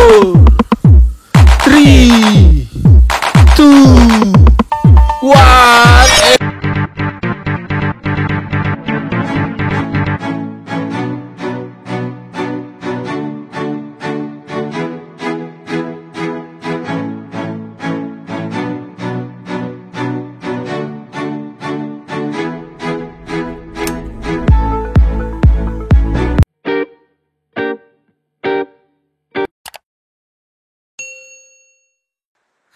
3, 2, 1.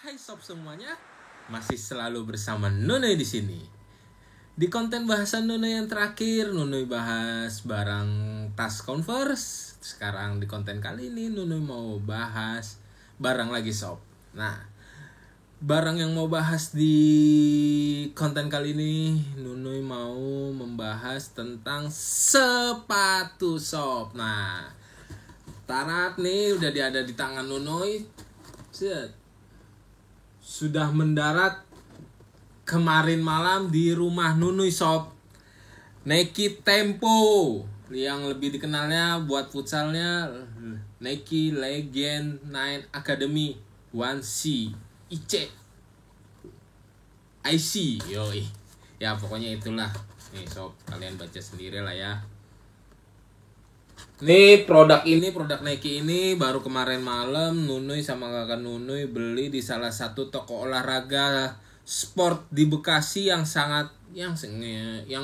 Hai sob semuanya, masih selalu bersama Nunuy di sini. Di konten bahasan Nunuy yang terakhir, Nunuy bahas barang tas Converse. Sekarang di konten kali ini Nunuy mau bahas barang lagi sob. Nah, barang yang mau bahas di konten kali ini, Nunuy mau membahas tentang sepatu sob. Nah, tarat nih udah ada di tangan Nunuy. Set. Sudah mendarat kemarin malam di rumah Nunuy sob. Nike Tempo, yang lebih dikenalnya buat futsalnya Nike Legend 9 Academy 1C IC IC yoi. Ya pokoknya itulah. Nih sob, kalian baca sendiri lah ya. Nih produk Nike ini baru kemarin malam Nunuy sama kakak Nunuy beli di salah satu toko olahraga sport di Bekasi yang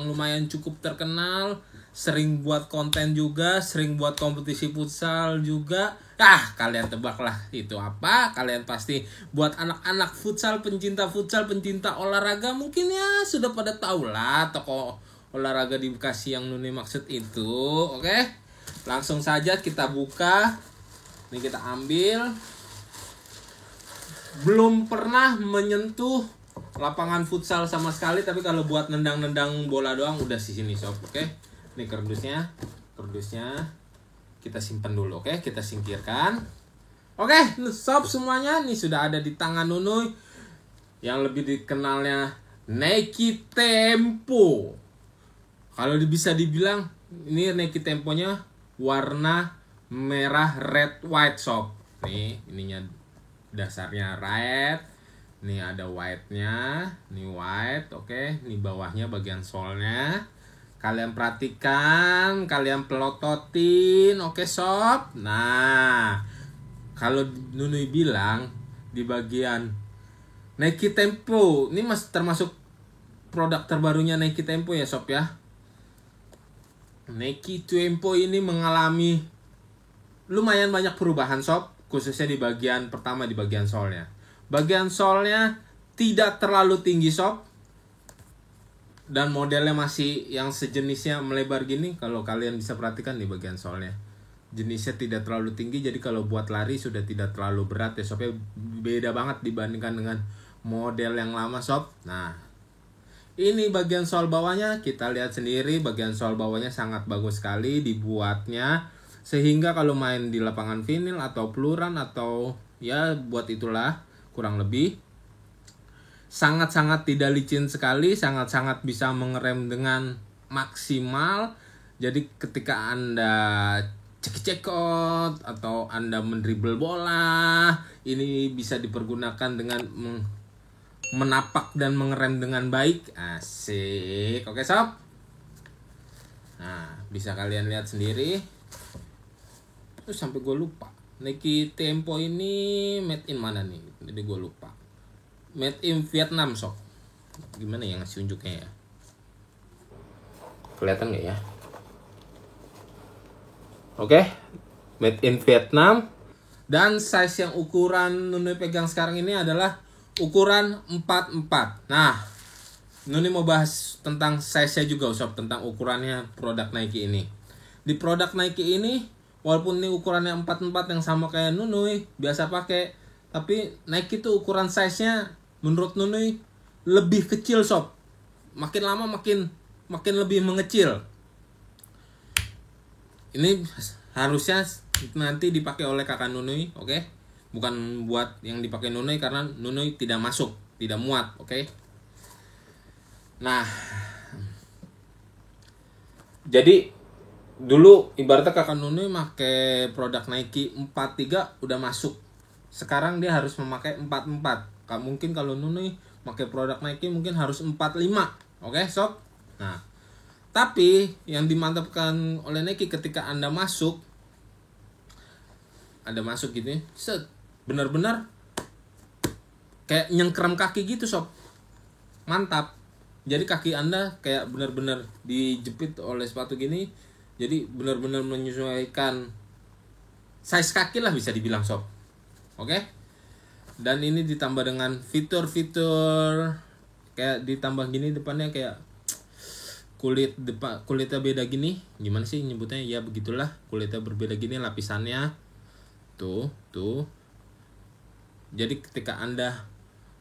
lumayan cukup terkenal, sering buat konten juga, sering buat kompetisi futsal juga. Kalian tebaklah itu apa? Kalian pasti buat anak-anak futsal, pencinta olahraga mungkin ya sudah pada tahu lah toko olahraga di Bekasi yang Nunuy maksud itu. Oke? Langsung saja kita buka. Ini kita ambil. Belum pernah menyentuh lapangan futsal sama sekali, tapi kalau buat nendang-nendang bola doang udah di sini sob. Oke. Ini kardusnya. Kita simpan dulu, oke? Kita singkirkan. Oke, sob semuanya nih sudah ada di tangan Nunuy yang lebih dikenalnya Nike Tempo. Kalau bisa dibilang ini Nike Temponya warna merah red white sob. Nih ininya dasarnya red, nih ada white-nya, nih white, oke. Nih bawahnya bagian solnya. Kalian perhatikan, kalian pelototin, oke sob. Nah, kalau Nunuy bilang di bagian Nike Tempo, ini termasuk produk terbarunya Nike Tempo ya sob ya. Nike Tempo ini mengalami lumayan banyak perubahan sob, khususnya di bagian pertama, di bagian solnya. Bagian solnya tidak terlalu tinggi sob, dan modelnya masih yang sejenisnya melebar gini. Kalau kalian bisa perhatikan di bagian solnya, jenisnya tidak terlalu tinggi, jadi kalau buat lari sudah tidak terlalu berat ya sob. Beda banget dibandingkan dengan model yang lama sob. Nah, ini bagian sol bawahnya, kita lihat sendiri bagian sol bawahnya sangat bagus sekali dibuatnya, sehingga kalau main di lapangan vinil atau peluran atau ya buat itulah kurang lebih sangat-sangat tidak licin sekali, sangat-sangat bisa mengerem dengan maksimal. Jadi ketika Anda cekot atau Anda mendribble bola, ini bisa dipergunakan dengan menapak dan mengerem dengan baik. Asik. Oke sob. Nah, bisa kalian lihat sendiri. Terus sampai gue lupa, Nike Tempo ini made in mana nih? Jadi gue lupa. Made in Vietnam sob. Gimana ya ngasih unjuknya ya? Kelihatan gak ya? Oke. Made in Vietnam. Dan size yang ukuran Nunuy pegang sekarang ini adalah ukuran 44. Nah, Nunuy mau bahas tentang size-nya juga sob, tentang ukurannya produk Nike ini. Di produk Nike ini, walaupun ini ukurannya 44 yang sama kayak Nunuy biasa pakai, tapi Nike tuh ukuran size-nya menurut Nunuy lebih kecil sob. Makin lama makin lebih mengecil. Ini harusnya nanti dipakai oleh kakak Nunuy, oke? Bukan buat yang dipakai Nunuy karena Nunuy tidak masuk, tidak muat, oke? Nah, jadi Dulu ibaratnya kakak Nunui pakai produk Nike 43 udah masuk. Sekarang dia harus memakai 44. Mungkin kalau Nunui pakai produk Nike mungkin harus 45. Oke, sob. Nah, tapi yang dimantapkan oleh Nike ketika Anda masuk, gitu ya, set, benar-benar kayak nyengkram kaki gitu, sob. Mantap. Jadi kaki Anda kayak benar-benar dijepit oleh sepatu gini. Jadi benar-benar menyesuaikan size kaki lah bisa dibilang, sob. Oke? Dan ini ditambah dengan fitur-fitur kayak ditambah gini depannya kayak kulitnya beda gini. Gimana sih nyebutnya? Ya begitulah. Kulitnya berbeda gini lapisannya. Tuh. Jadi ketika Anda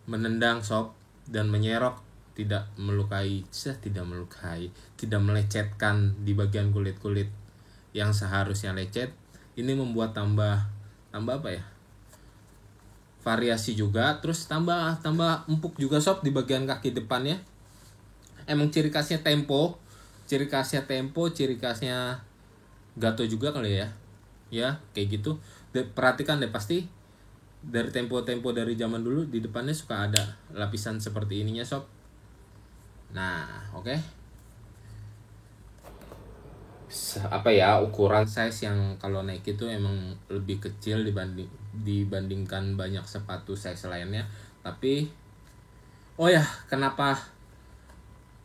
menendang, sob, dan menyerok tidak melukai, tidak melecetkan di bagian kulit yang seharusnya lecet. Ini membuat tambah apa ya? Variasi juga, terus tambah empuk juga, sob, di bagian kaki depannya. Emang ciri khasnya tempo, ciri khasnya Gato juga kali ya. Ya, kayak gitu. Perhatikan deh, pasti dari tempo dari zaman dulu di depannya suka ada lapisan seperti ininya, sob. Nah, oke. Apa ya, ukuran size yang kalau Nike itu emang lebih kecil dibandingkan banyak sepatu size lainnya. Tapi oh ya, kenapa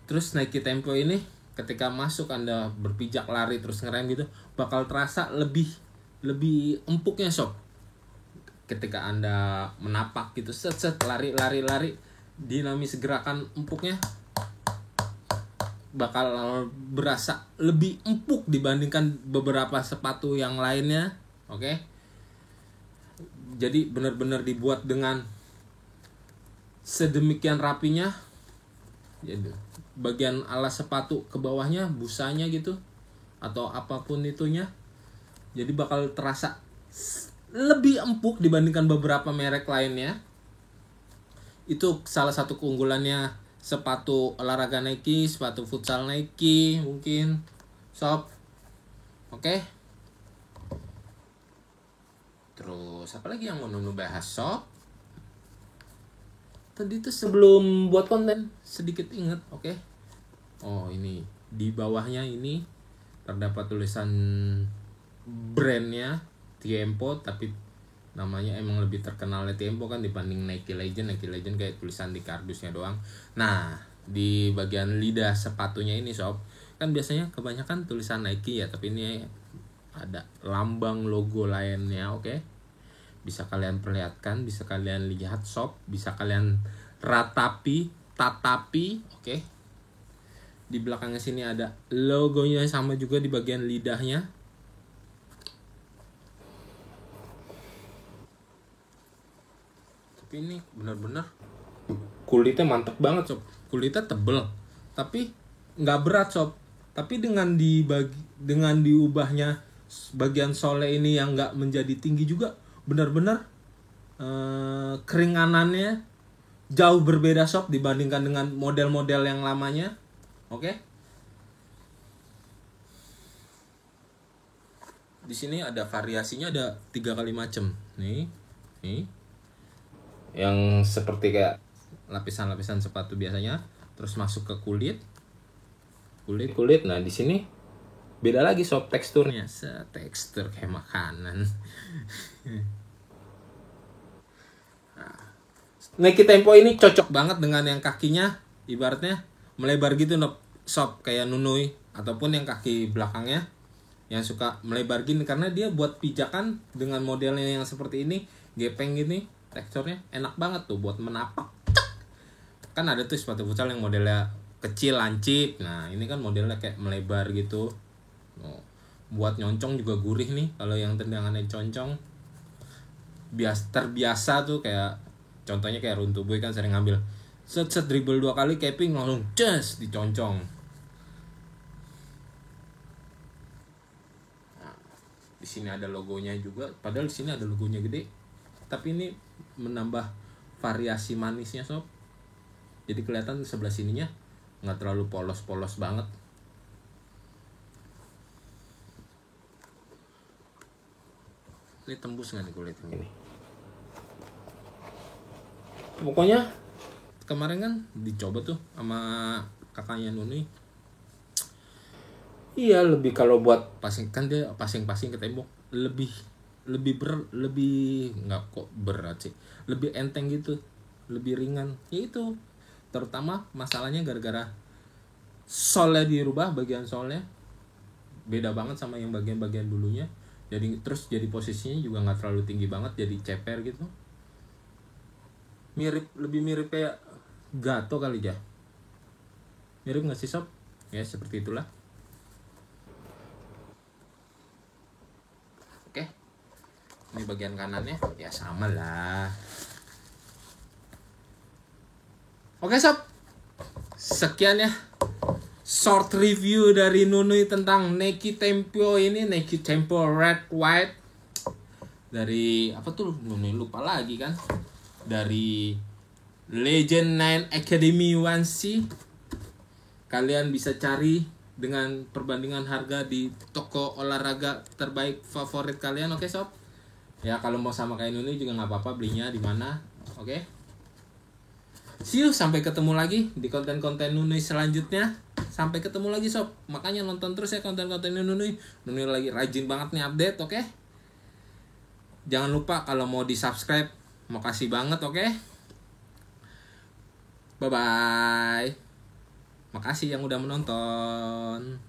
terus Nike Tempo ini ketika masuk Anda berpijak lari terus ngerem gitu bakal terasa lebih empuknya, sob. Ketika Anda menapak gitu, set lari, dinamis gerakan empuknya bakal berasa lebih empuk dibandingkan beberapa sepatu yang lainnya. Oke. Jadi benar-benar dibuat dengan sedemikian rapinya. Jadi bagian alas sepatu ke bawahnya, busanya gitu atau apapun itunya, jadi bakal terasa lebih empuk dibandingkan beberapa merek lainnya. Itu salah satu keunggulannya sepatu olahraga Nike, sepatu futsal Nike mungkin, sob. Oke. Terus apa lagi yang mau Nunu bahas, sob? Tadi tuh sebelum buat konten sedikit inget, oke? Oh, ini di bawahnya ini terdapat tulisan brandnya Tiempo, tapi namanya emang lebih terkenal Tiempo kan dibanding Nike Legend kayak tulisan di kardusnya doang. Nah, di bagian lidah sepatunya ini, sob, kan biasanya kebanyakan tulisan Nike ya, tapi ini ada lambang logo lainnya, oke? Bisa kalian perlihatkan, bisa kalian lihat, sob, bisa kalian tatapi, oke? Di belakangnya sini ada logonya sama juga di bagian lidahnya. Ini benar-benar kulitnya mantap banget, sob. Kulitnya tebel tapi nggak berat, sob. Tapi dengan diubahnya bagian sole ini yang nggak menjadi tinggi juga, benar-benar keringanannya jauh berbeda, sob, dibandingkan dengan model-model yang lamanya. Oke. Di sini ada variasinya, ada 3 kali macam. Nih yang seperti kayak lapisan-lapisan sepatu biasanya, terus masuk ke kulit. Nah, di sini beda lagi, sob, teksturnya. Tekstur kayak makanan. Nah, Nike Tempo ini cocok banget dengan yang kakinya ibaratnya melebar gitu, sob, kayak Nunui ataupun yang kaki belakangnya yang suka melebar gini, karena dia buat pijakan dengan modelnya yang seperti ini, gepeng gini. Teksturnya enak banget tuh buat menapak. Kan ada tuh sepatu futsal yang modelnya kecil, lancip. Nah, ini kan modelnya kayak melebar gitu. Buat nyoncong juga gurih nih kalau yang tendangannya concong. Terbiasa tuh, kayak contohnya kayak Runtuh Boy kan sering ngambil set dribble 2 kali capping langsung ces diconcong. Nah, di sini ada logonya juga, padahal di sini ada logonya gede. Tapi ini menambah variasi manisnya, sob. Jadi kelihatan sebelah sininya nggak terlalu polos banget. Ini tembus nggak nih kulit ini? Pokoknya kemarin kan dicoba tuh sama kakaknya Nuni. Iya, lebih kalau buat passing kan dia passing ke tembok lebih nggak kok berat sih, lebih enteng gitu, lebih ringan. Ya itu terutama masalahnya gara-gara solnya dirubah, bagian solnya beda banget sama yang bagian-bagian dulunya. Jadi posisinya juga nggak terlalu tinggi banget, jadi ceper gitu. Lebih mirip kayak Gato kali ya. Mirip nggak sih sob? Ya seperti itulah. Oke. Ini bagian kanannya ya sama lah. Oke sob. Sekian ya. Short review dari Nunui tentang Nike Tempo ini, Nike Tempo Red White. Dari apa tuh? Nunui lupa lagi kan. Dari Legend 9 Academy 1C. Kalian bisa cari dengan perbandingan harga di toko olahraga terbaik favorit kalian, oke sob? Ya kalau mau sama kayak Nunui juga nggak apa-apa, belinya di mana, oke? See you, sampai ketemu lagi di konten-konten Nunui selanjutnya. Sampai ketemu lagi sob. Makanya nonton terus ya konten-konten Nunui. Nunui lagi rajin banget nih update, oke? Jangan lupa kalau mau di-subscribe, makasih banget, oke? Bye-bye. Makasih yang udah menonton.